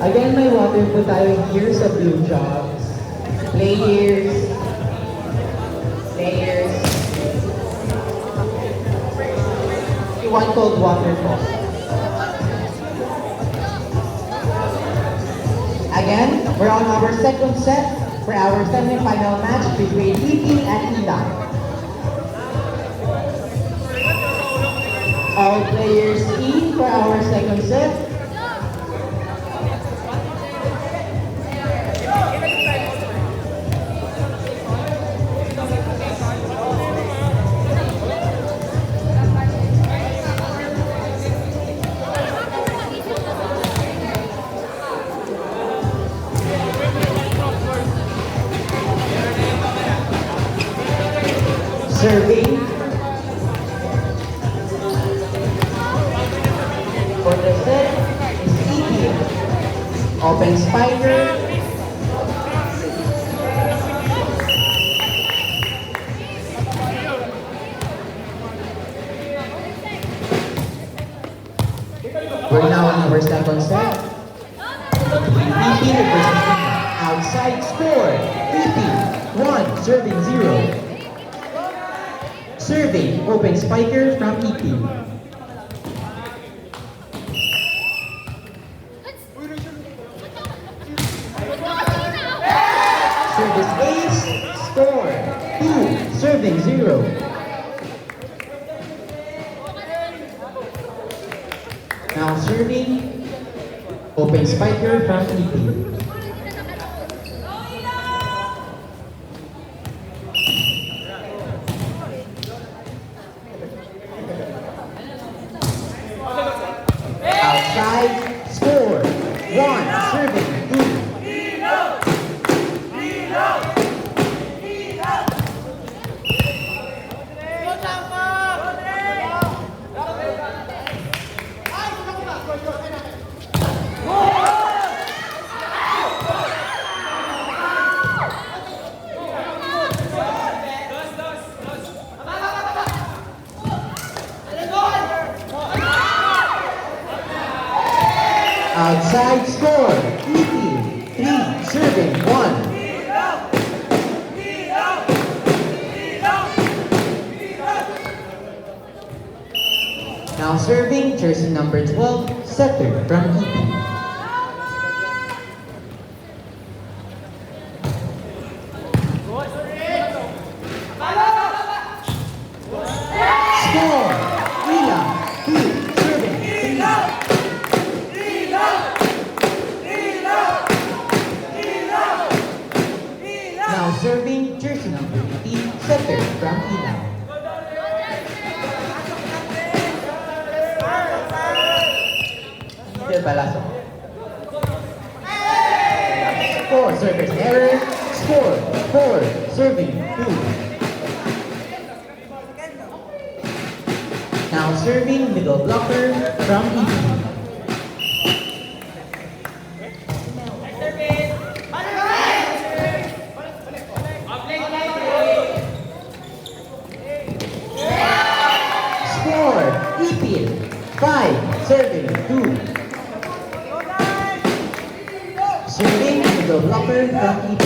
Again, may water po tayo here sa blue jobs. Players. Players. You want cold water po. Again, we're on our second set for our semi-final match between EP and Ilang. All players in for our second set. Serving for the set is EP. Open spider. We're now on our second set. EP versus outside score. EP 1 serving 0. Serving, open spiker from EP. Service ace, score 2, serving 0. Now serving, open spiker from EP. Outside, score 1, serving 2. Outside score, EP 3, serving 1. Now serving, jersey number 12, setter from EP. Score, Ilang 2, serving 3. Now serving, jersey number 18, setter from Ilang. Del Palacio. Score, service error. Score 4, serving 2. Now serving, middle blocker from EP. EP 5, serving 2. Serving middle blocker from EP.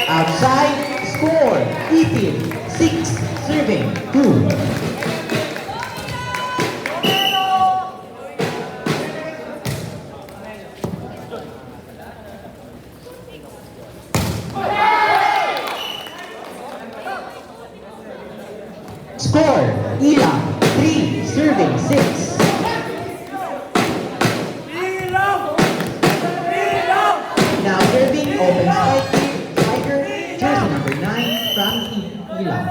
Outside, score EP 6, serving 2. Score, Ilang 3, serving 6. Now serving, open spiker, jersey number 9 from Ilang.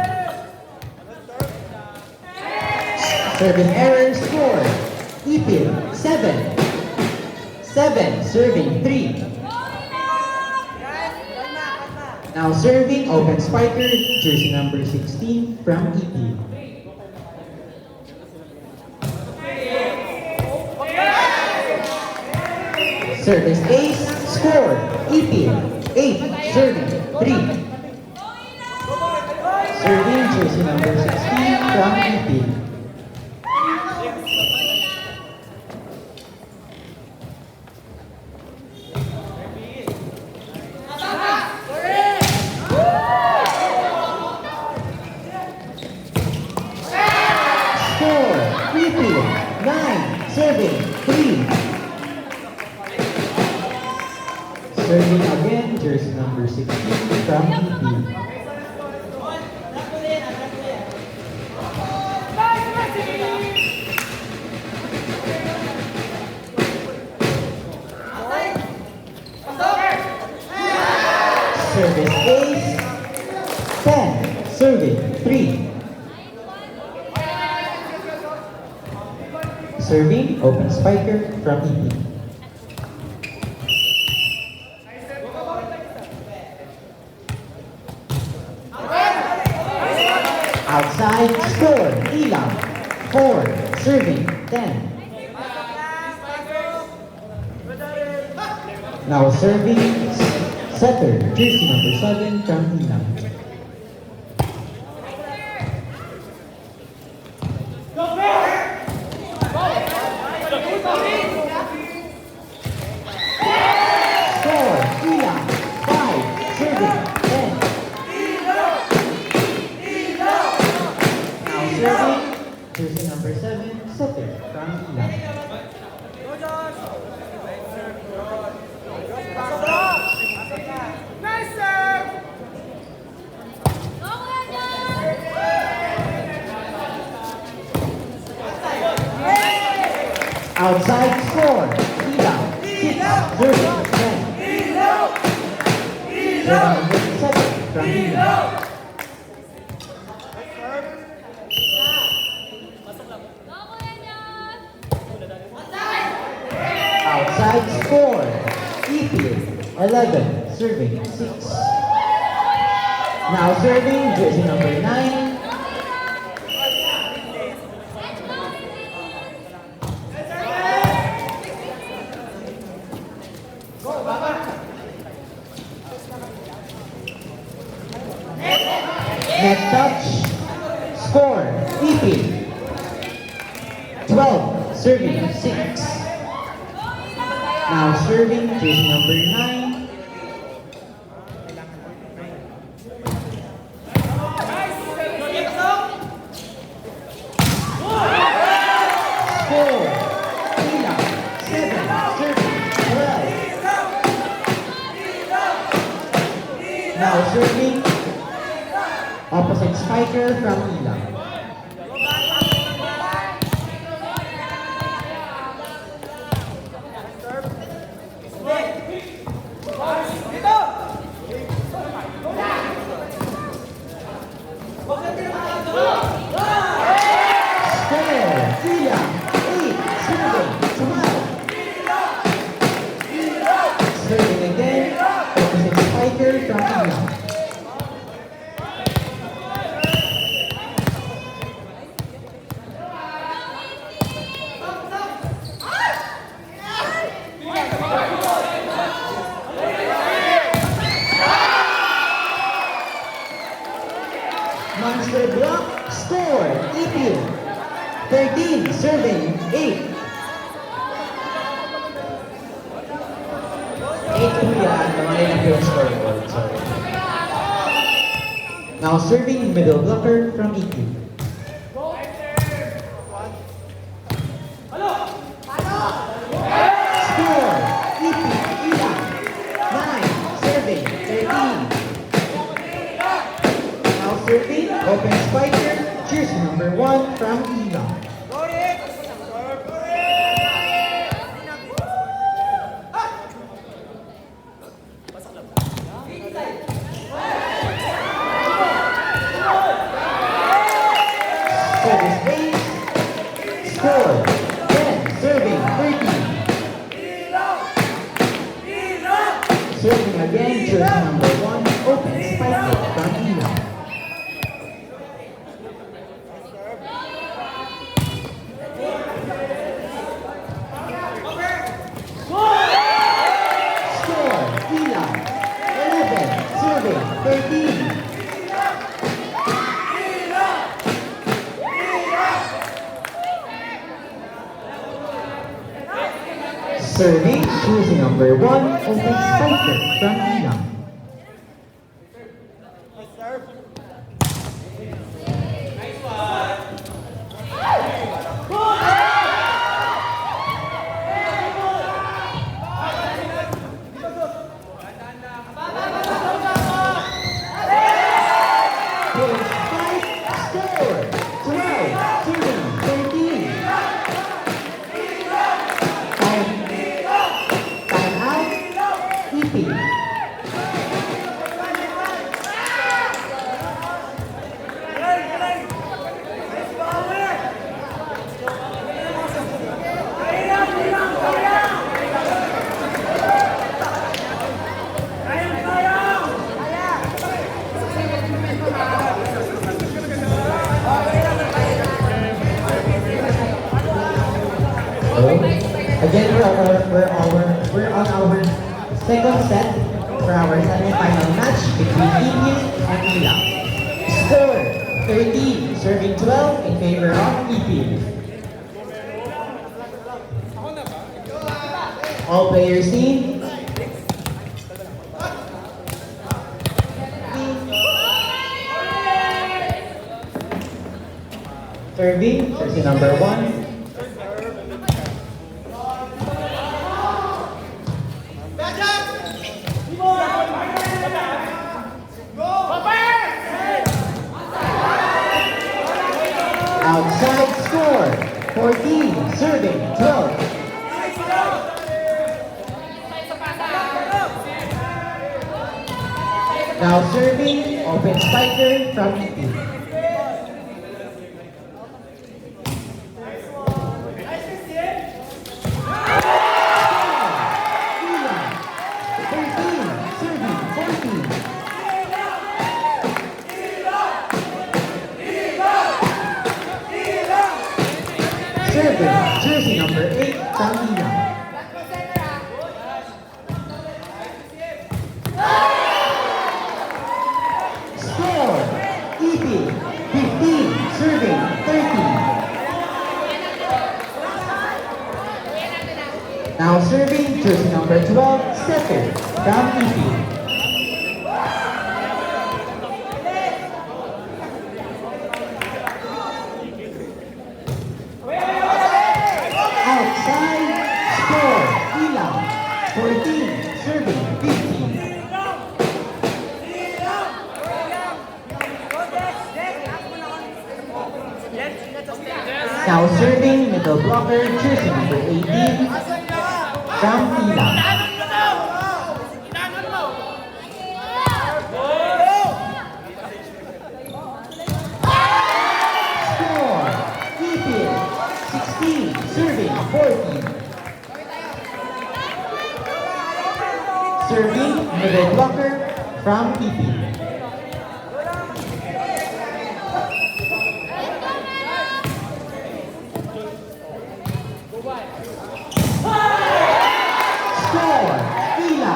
Serving error, score, Ipil 7. 7, serving 3. Now serving, open spiker, jersey number 16 from EP. Service ace, score, EP, 8, serving 3. Serving again, jersey number 16 from EP. Service ace, 10, serving 3. Serving, open spiker from EP. Outside, score, Ilang, 4, serving 10. Now serving, setter, jersey number 7 from Ilang. Score, Ilang, 5, serving 10. Now serving, jersey number 7, setter from Ilang. Outside score, Ilang, 6, serving 10. Jersey number 7 from Ilang. Outside score, EP, 11, serving 6. Now serving, jersey number 9. Net touch, score, EP, 12, serving 6. Now serving, jersey number 9. Score, Ilang, 7, serving 12. Now serving, opposite spiker from Ilang. Serving again, opposite spiker from Ilang. Monster block, score, EP, 13, serving 8. 8-2 yan, naman na yung scoreboard, sorry. Now serving middle blocker from EQ. Score, EP, Ilang, 9, serving 13. Now serving, open spiker, jersey number 1 from Ilang. Service base, score, 10, serving 13. Serving again, jersey number 1, open spiker from Ilang. Score, Ilang, 11, serving 13. Serving, choosing number 1, open spiker from Ilang. EP. Again, we're on our second set for our semi-final match between Ipil and Mila. Score 13, serving 12 in favor of Ipil. All players in. Serving, jersey number 1. Outside score, 14, serving, 12. Now serving, open spiker from EP. Serving, jersey number 8, Tangina. Score, EP, 15, serving, 13. Now serving, jersey number 12, Setter, from EP. Outside, score, Ilang, 14, serving, 15. Now serving, middle blocker, jersey number 18, from Ilang. Score, Ipil, 16, serving, 14. Serving, middle blocker, from Ipil. Score, Ila,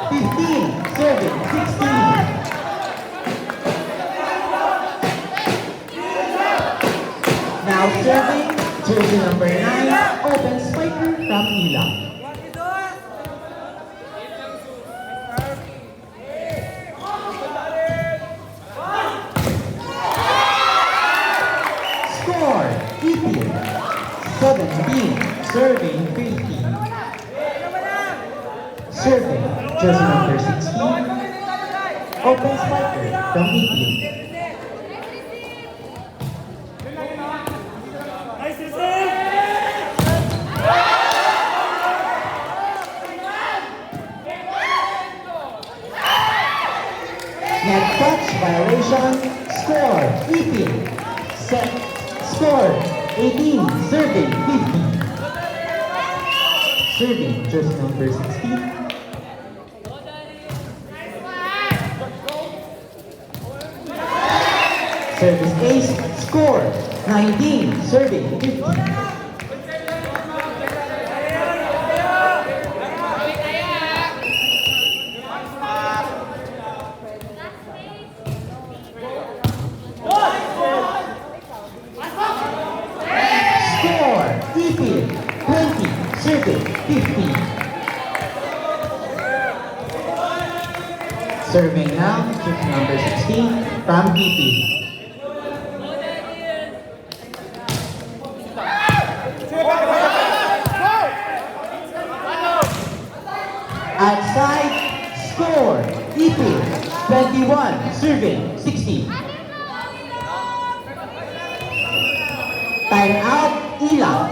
15, serving, 16. Now serving, jersey number 9, open spiker from Ila. Score, Ipil, 17, serving, 15. Serving, jersey number 16, open spiker from Ipil. Net touch violation, score, Ipil, set, score, 18, serving, 15. Serving, jersey number 16. Service ace, score, 19, serving, 15. Score, Ipil, 20, serving, 15. Serving now, jersey number 16, from Ipil. Outside, score, Ipil, 21, serving, 16. Time out, Ilang.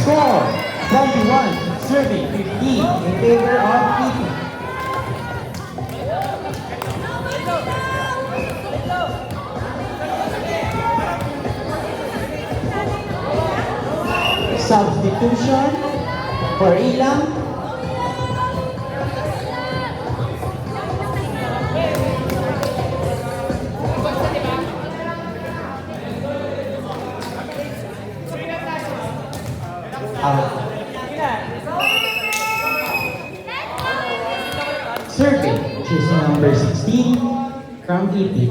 Score 21, serving 15 in favor of PP. Substitution for Ilang. Serving, choosing number 16 from PP.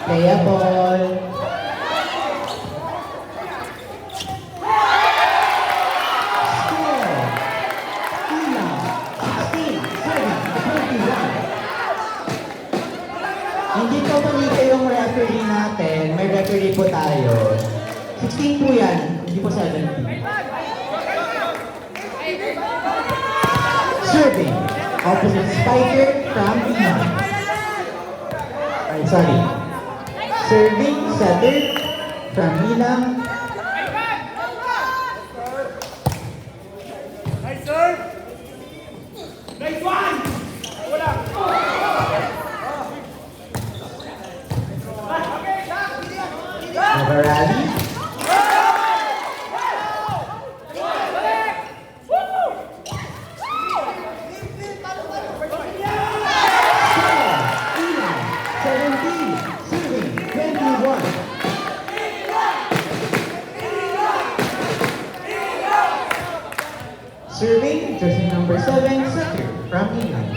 Playable. Score. Ilang. 16, 7, 21. Hindi po malito yung referee natin. May referee po tayo. 16 po yan, hindi po 17. Serving. Opposite spiker from Ilang. Ay, sorry. Serving setter from Ilang. Nice serve! Nice one! Wala! Navarali. Score. Ilang. 17. Serving 21. Serving, jersey number 7, setter from Ilang.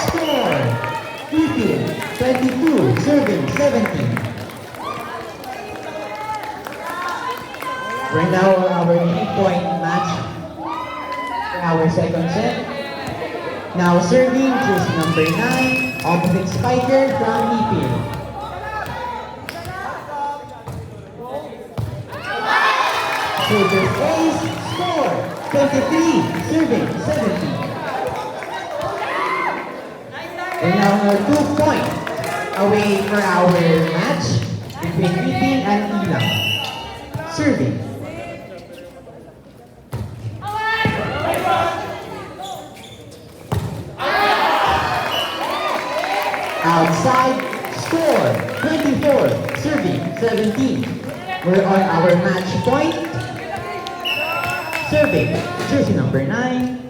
Score 15, 22, serving 17. We're now on our 3-point match for our second set. Now serving, jersey number 9, opposite spiker from Ipil. Serving ace, score 23, serving 17. We're now on 2 points away for our match between Ipil and Ilang. Serving. Outside, score 24, serving 17. We're on our match point. Serving, jersey number 9.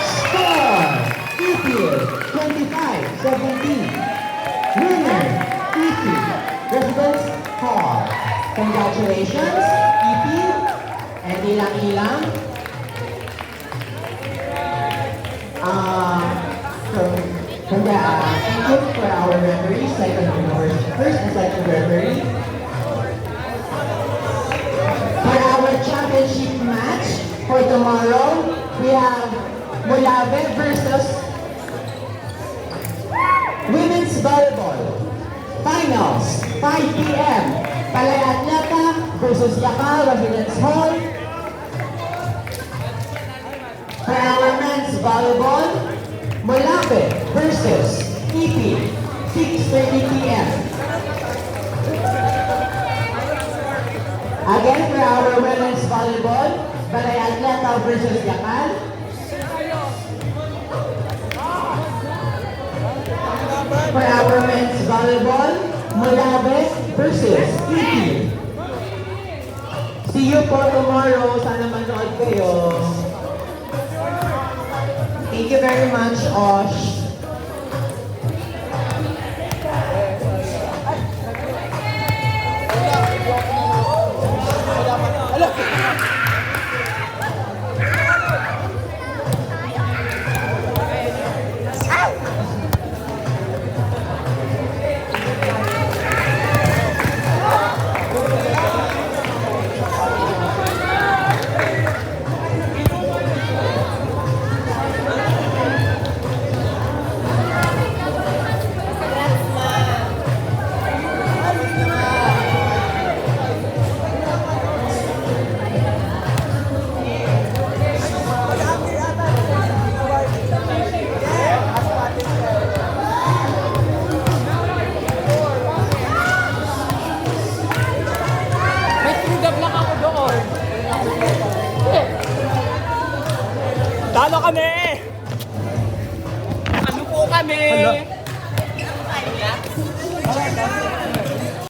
Score, Ipil 25-17. Winner, Ipil, Residence Hall. Congratulations, Ipil and Ilang-Ilang. Thank you for our referees, first and second referee. For our championship match for tomorrow, we have Molave versus Women's Volleyball. Finals, 5 p.m. Palay Atleta versus Yakal Residence Hall. For our men's volleyball, Molave versus EP, 6:30 p.m. Again, for our women's volleyball, Balay Atleta versus Yakal. For our men's volleyball, Molave versus EP. See you po tomorrow. Sana manood kayo. Thank you very much, Osh. Talo kami! Ano po kami?